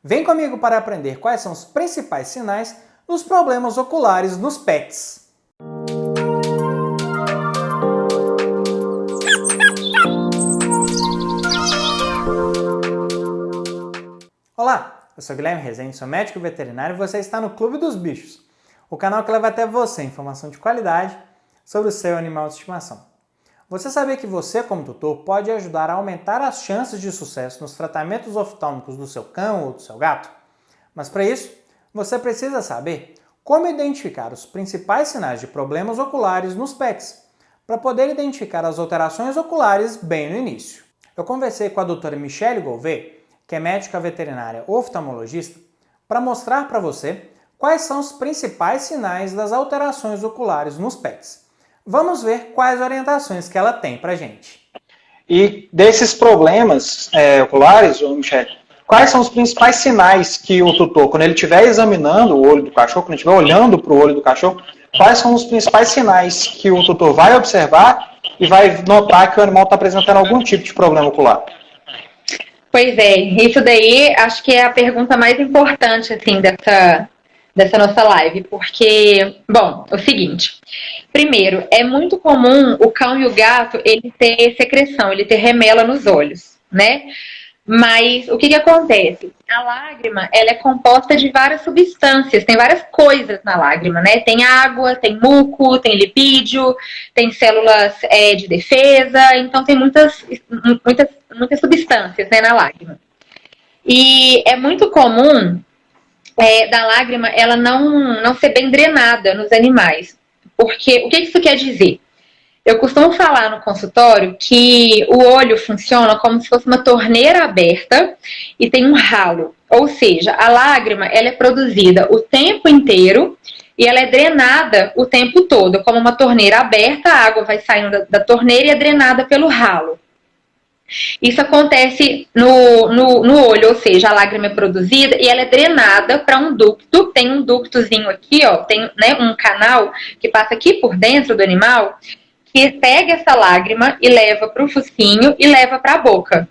Vem comigo para aprender quais são os principais sinais dos problemas oculares nos pets. Olá, eu sou Guilherme Rezende, sou médico veterinário e você está no Clube dos Bichos, o canal que leva até você informação de qualidade sobre o seu animal de estimação. Você sabia que você, como tutor, pode ajudar a aumentar as chances de sucesso nos tratamentos oftálmicos do seu cão ou do seu gato? Mas para isso, você precisa saber como identificar os principais sinais de problemas oculares nos pets, para poder identificar as alterações oculares bem no início. Eu conversei com a doutora Michelle Gouveia, que é médica veterinária oftalmologista, para mostrar para você quais são os principais sinais das alterações oculares nos pets. Vamos ver quais orientações que ela tem para a gente. E desses problemas oculares, Michelle, quais são os principais sinais que o tutor, quando ele estiver examinando o olho do cachorro, quando ele estiver olhando para o olho do cachorro, quais são os principais sinais que o tutor vai observar e vai notar que o animal está apresentando algum tipo de problema ocular? Pois é, isso daí acho que é a pergunta mais importante assim, dessa nossa live, porque, bom, é o seguinte, primeiro, é muito comum o cão e o gato, ele ter secreção, ele ter remela nos olhos, né? Mas o que acontece? A lágrima, ela é composta de várias substâncias, tem várias coisas na lágrima, né? Tem água, tem muco, tem lipídio, tem células de defesa, então tem muitas substâncias, né, na lágrima. E é muito comum da lágrima ela não ser bem drenada nos animais. Porque o que isso quer dizer? Eu costumo falar no consultório que o olho funciona como se fosse uma torneira aberta e tem um ralo. Ou seja, a lágrima ela é produzida o tempo inteiro e ela é drenada o tempo todo. Como uma torneira aberta, a água vai saindo da torneira e é drenada pelo ralo. Isso acontece no olho, ou seja, a lágrima é produzida e ela é drenada para um ducto. Tem um ductozinho aqui, ó, tem, né, um canal que passa aqui por dentro do animal, que pega essa lágrima e leva para o focinho e leva para a boca.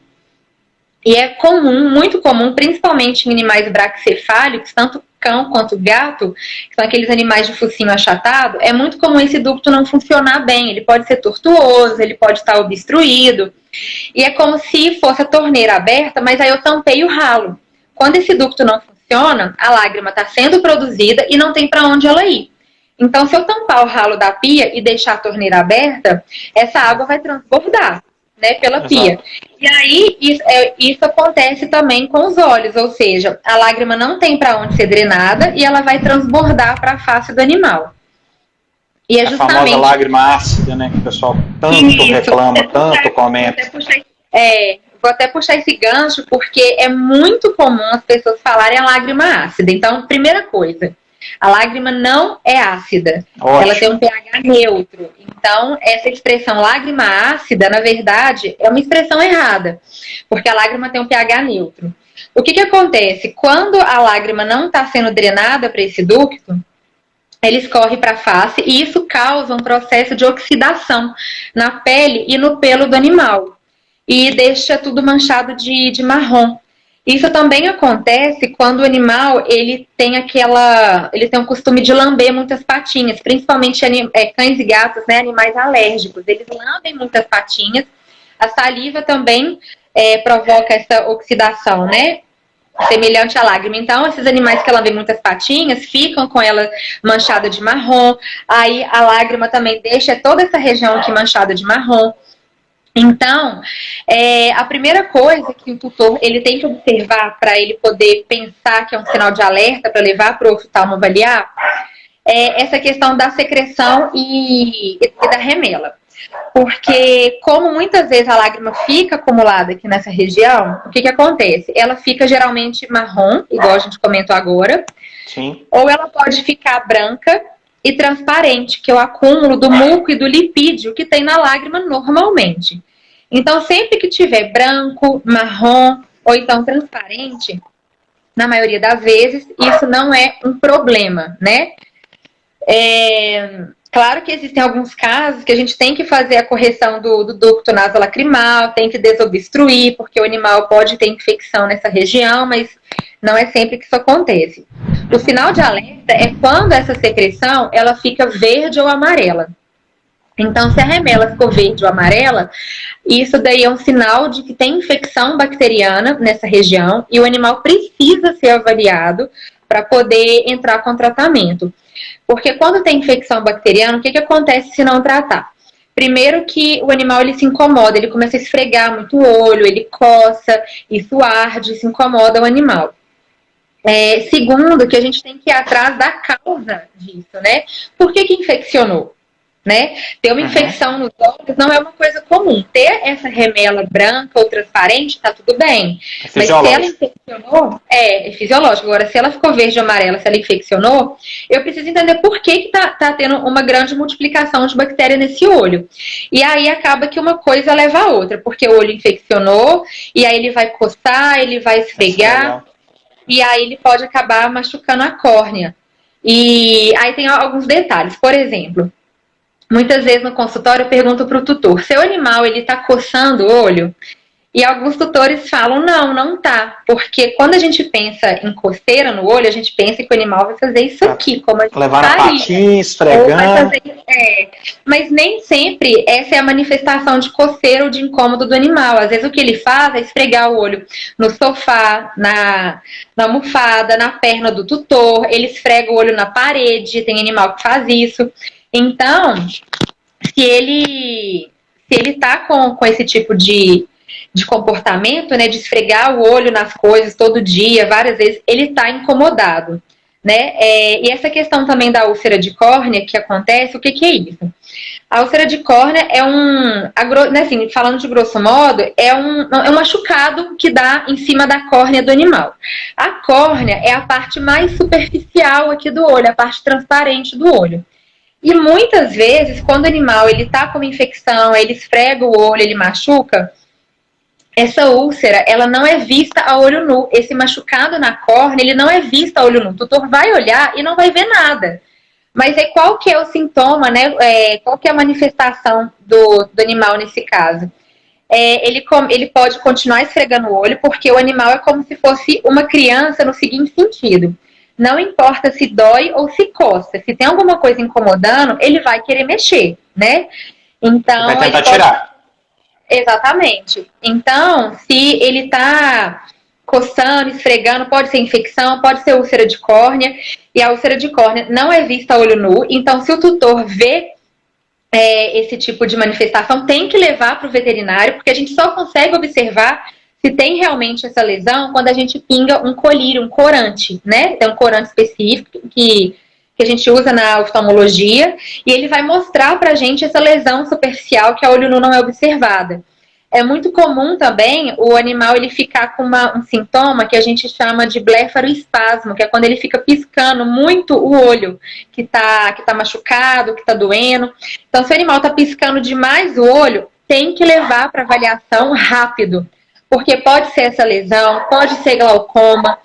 E é comum, muito comum, principalmente em animais braquicefálicos, tanto cão quanto gato, que são aqueles animais de focinho achatado, é muito comum esse ducto não funcionar bem. Ele pode ser tortuoso, ele pode estar obstruído. E é como se fosse a torneira aberta, mas aí eu tampei o ralo. Quando esse ducto não funciona, a lágrima está sendo produzida e não tem para onde ela ir. Então, se eu tampar o ralo da pia e deixar a torneira aberta, essa água vai transbordar, né, pela pia. E aí, isso acontece também com os olhos, ou seja, a lágrima não tem para onde ser drenada e ela vai transbordar para a face do animal. E é justamente... A famosa lágrima ácida, né, que o pessoal tanto reclama, tanto comenta. Vou até puxar esse gancho, porque é muito comum as pessoas falarem a lágrima ácida. Então, primeira coisa, a lágrima não é ácida. Ótimo. Ela tem um pH neutro. Então, essa expressão lágrima ácida, na verdade, é uma expressão errada, porque a lágrima tem um pH neutro. O que acontece? Quando a lágrima não está sendo drenada para esse ducto, ele escorre para a face e isso causa um processo de oxidação na pele e no pelo do animal. E deixa tudo manchado de marrom. Isso também acontece quando o animal ele tem um costume de lamber muitas patinhas, principalmente cães e gatos, né, animais alérgicos. Eles lambem muitas patinhas. A saliva também provoca essa oxidação, né, semelhante à lágrima. Então, esses animais que lambem muitas patinhas ficam com ela manchada de marrom. Aí a lágrima também deixa toda essa região aqui manchada de marrom. Então, a primeira coisa que o tutor ele tem que observar para ele poder pensar que é um sinal de alerta para levar para o oftalmo avaliar é essa questão da secreção e da remela. Porque, como muitas vezes a lágrima fica acumulada aqui nessa região, o que acontece? Ela fica geralmente marrom, igual a gente comentou agora. Sim. Ou ela pode ficar branca e transparente, que é o acúmulo do muco e do lipídio que tem na lágrima normalmente. Então, sempre que tiver branco, marrom ou então transparente, na maioria das vezes, isso não é um problema, né? Claro que existem alguns casos que a gente tem que fazer a correção do ducto nasolacrimal, tem que desobstruir, porque o animal pode ter infecção nessa região, mas Não é sempre que isso acontece. O sinal de alerta é quando essa secreção ela fica verde ou amarela. Então, se a remela ficou verde ou amarela, isso daí é um sinal de que tem infecção bacteriana nessa região e o animal precisa ser avaliado para poder entrar com tratamento. Porque quando tem infecção bacteriana, o que acontece se não tratar? Primeiro que o animal ele se incomoda, ele começa a esfregar muito o olho, ele coça, isso arde, isso incomoda o animal. Segundo, que a gente tem que ir atrás da causa disso, né? Por que infeccionou? Né? Ter uma infecção nos olhos não é uma coisa comum. Ter essa remela branca ou transparente, tá tudo bem. Mas se ela infeccionou, é fisiológico. Agora, se ela ficou verde ou amarela, se ela infeccionou, eu preciso entender por que tá tendo uma grande multiplicação de bactéria nesse olho. E aí acaba que uma coisa leva a outra, porque o olho infeccionou, e aí ele vai coçar, ele vai esfregar, e aí ele pode acabar machucando a córnea. E aí tem alguns detalhes. Por exemplo, muitas vezes no consultório eu pergunto para o tutor, seu animal ele está coçando o olho? E alguns tutores falam, não tá. Porque quando a gente pensa em coceira no olho, a gente pensa que o animal vai fazer isso aqui, como a gente levar a patinha, esfregando. Mas nem sempre essa é a manifestação de coceira ou de incômodo do animal. Às vezes o que ele faz é esfregar o olho no sofá, na almofada, na perna do tutor, ele esfrega o olho na parede, tem animal que faz isso. Então, se ele tá com esse tipo de comportamento, né, de esfregar o olho nas coisas todo dia, várias vezes, ele está incomodado, né? E essa questão também da úlcera de córnea que acontece, o que é isso? A úlcera de córnea é assim, falando de grosso modo, é um machucado que dá em cima da córnea do animal. A córnea é a parte mais superficial aqui do olho, a parte transparente do olho. E muitas vezes, quando o animal ele tá com uma infecção, ele esfrega o olho, ele machuca, essa úlcera, ela não é vista a olho nu. Esse machucado na córnea, ele não é visto a olho nu. O tutor vai olhar e não vai ver nada. Mas qual que é o sintoma, né? Qual que é a manifestação do animal nesse caso? Ele pode continuar esfregando o olho, porque o animal é como se fosse uma criança no seguinte sentido. Não importa se dói ou se coça. Se tem alguma coisa incomodando, ele vai querer mexer, né? Então, vai tentar tirar. Exatamente. Então, se ele tá coçando, esfregando, pode ser infecção, pode ser úlcera de córnea. E a úlcera de córnea não é vista a olho nu. Então, se o tutor vê esse tipo de manifestação, tem que levar para o veterinário, porque a gente só consegue observar se tem realmente essa lesão quando a gente pinga um colírio, um corante, né? Tem um corante específico que a gente usa na oftalmologia e ele vai mostrar pra gente essa lesão superficial que a olho nu não é observada. É muito comum também o animal ele ficar com um sintoma que a gente chama de blefaroespasmo, que é quando ele fica piscando muito o olho, que tá machucado, que tá doendo. Então, se o animal tá piscando demais o olho, tem que levar para avaliação rápido. Porque pode ser essa lesão, pode ser glaucoma,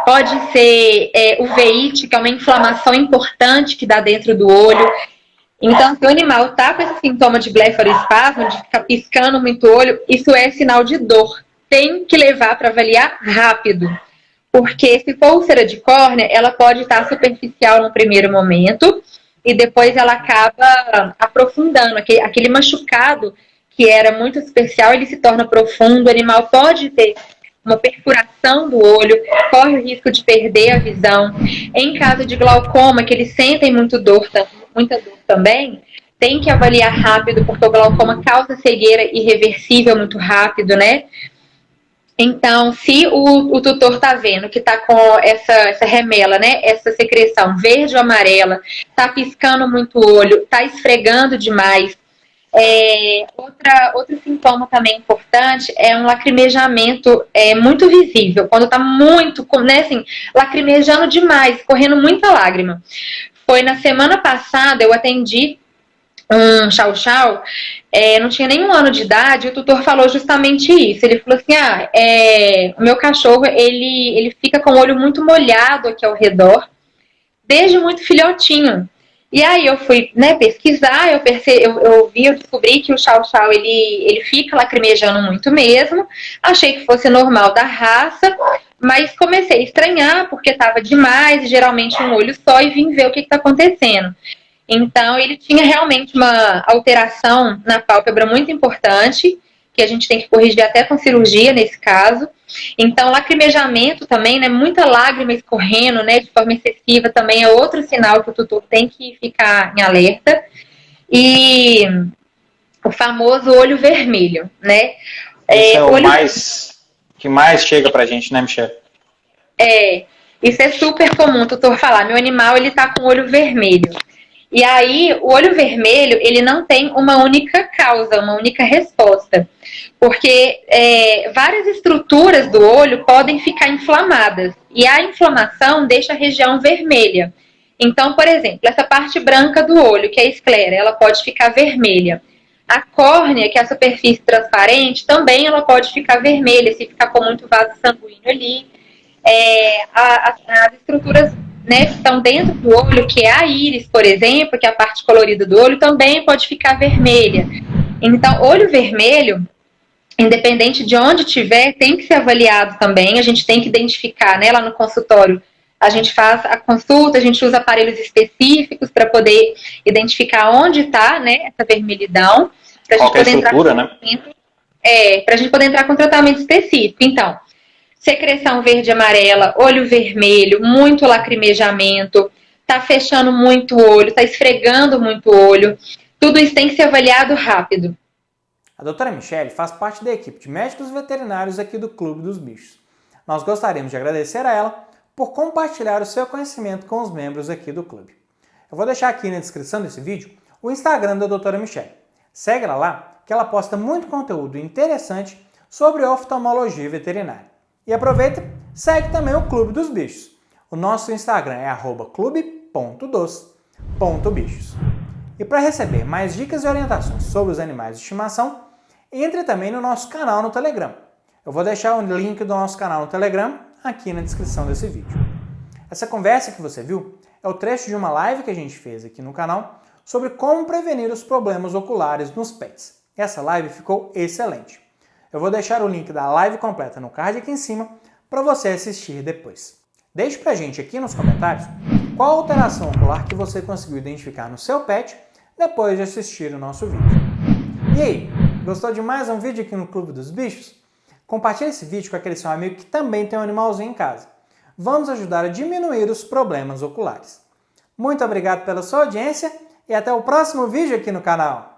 pode ser uveíte, que é uma inflamação importante que dá dentro do olho. Então, se o animal está com esse sintoma de blefaroespasmo, de ficar piscando muito o olho, isso é sinal de dor. Tem que levar para avaliar rápido. Porque se for úlcera de córnea, ela pode estar superficial no primeiro momento e depois ela acaba aprofundando. Aquele machucado que era muito superficial, ele se torna profundo. O animal pode ter uma perfuração do olho, corre o risco de perder a visão. Em caso de glaucoma, que eles sentem muita dor também, tem que avaliar rápido, porque o glaucoma causa cegueira irreversível muito rápido, né? Então, se o tutor tá vendo que tá com essa remela, né? Essa secreção verde ou amarela, tá piscando muito o olho, tá esfregando demais. Outro sintoma também importante é um lacrimejamento muito visível, quando tá muito, né, assim, lacrimejando demais, correndo muita lágrima. Foi na semana passada, eu atendi um chow-chow, não tinha nem 1 ano de idade, e o tutor falou justamente isso. Ele falou assim, o meu cachorro, ele fica com o olho muito molhado aqui ao redor, desde muito filhotinho. E aí eu fui, né, pesquisar, eu descobri que o chow-chow, ele fica lacrimejando muito mesmo. Achei que fosse normal da raça, mas comecei a estranhar porque estava demais, geralmente um olho só, e vim ver o que está acontecendo. Então, ele tinha realmente uma alteração na pálpebra muito importante, que a gente tem que corrigir até com cirurgia nesse caso. Então, lacrimejamento também, né, muita lágrima escorrendo, né, de forma excessiva, também é outro sinal que o tutor tem que ficar em alerta. E o famoso olho vermelho, né? Esse é o olho... que mais chega pra gente, né, Michele? Isso é super comum o tutor falar, meu animal ele tá com o olho vermelho. E aí, o olho vermelho, ele não tem uma única causa, uma única resposta. Porque várias estruturas do olho podem ficar inflamadas. E a inflamação deixa a região vermelha. Então, por exemplo, essa parte branca do olho, que é a esclera, ela pode ficar vermelha. A córnea, que é a superfície transparente, também ela pode ficar vermelha, se ficar com muito vaso sanguíneo ali. As estruturas, né, que estão dentro do olho, que é a íris, por exemplo, que é a parte colorida do olho, também pode ficar vermelha. Então, olho vermelho, independente de onde tiver, tem que ser avaliado também. A gente tem que identificar, né, lá no consultório. A gente faz a consulta, a gente usa aparelhos específicos para poder identificar onde está, né, essa vermelhidão. Qual é a estrutura, né? Para a gente poder entrar com tratamento específico. Então, secreção verde e amarela, olho vermelho, muito lacrimejamento, tá fechando muito o olho, tá esfregando muito o olho. Tudo isso tem que ser avaliado rápido. A doutora Michele faz parte da equipe de médicos veterinários aqui do Clube dos Bichos. Nós gostaríamos de agradecer a ela por compartilhar o seu conhecimento com os membros aqui do clube. Eu vou deixar aqui na descrição desse vídeo o Instagram da doutora Michele. Segue ela lá, que ela posta muito conteúdo interessante sobre oftalmologia veterinária. E aproveita, segue também o Clube dos Bichos. O nosso Instagram é @clube.dos.bichos. E para receber mais dicas e orientações sobre os animais de estimação, entre também no nosso canal no Telegram. Eu vou deixar o link do nosso canal no Telegram aqui na descrição desse vídeo. Essa conversa que você viu é o trecho de uma live que a gente fez aqui no canal sobre como prevenir os problemas oculares nos pets. Essa live ficou excelente. Eu vou deixar o link da live completa no card aqui em cima para você assistir depois. Deixe pra gente aqui nos comentários qual a alteração ocular que você conseguiu identificar no seu pet depois de assistir o nosso vídeo. E aí, gostou de mais um vídeo aqui no Clube dos Bichos? Compartilhe esse vídeo com aquele seu amigo que também tem um animalzinho em casa. Vamos ajudar a diminuir os problemas oculares. Muito obrigado pela sua audiência e até o próximo vídeo aqui no canal.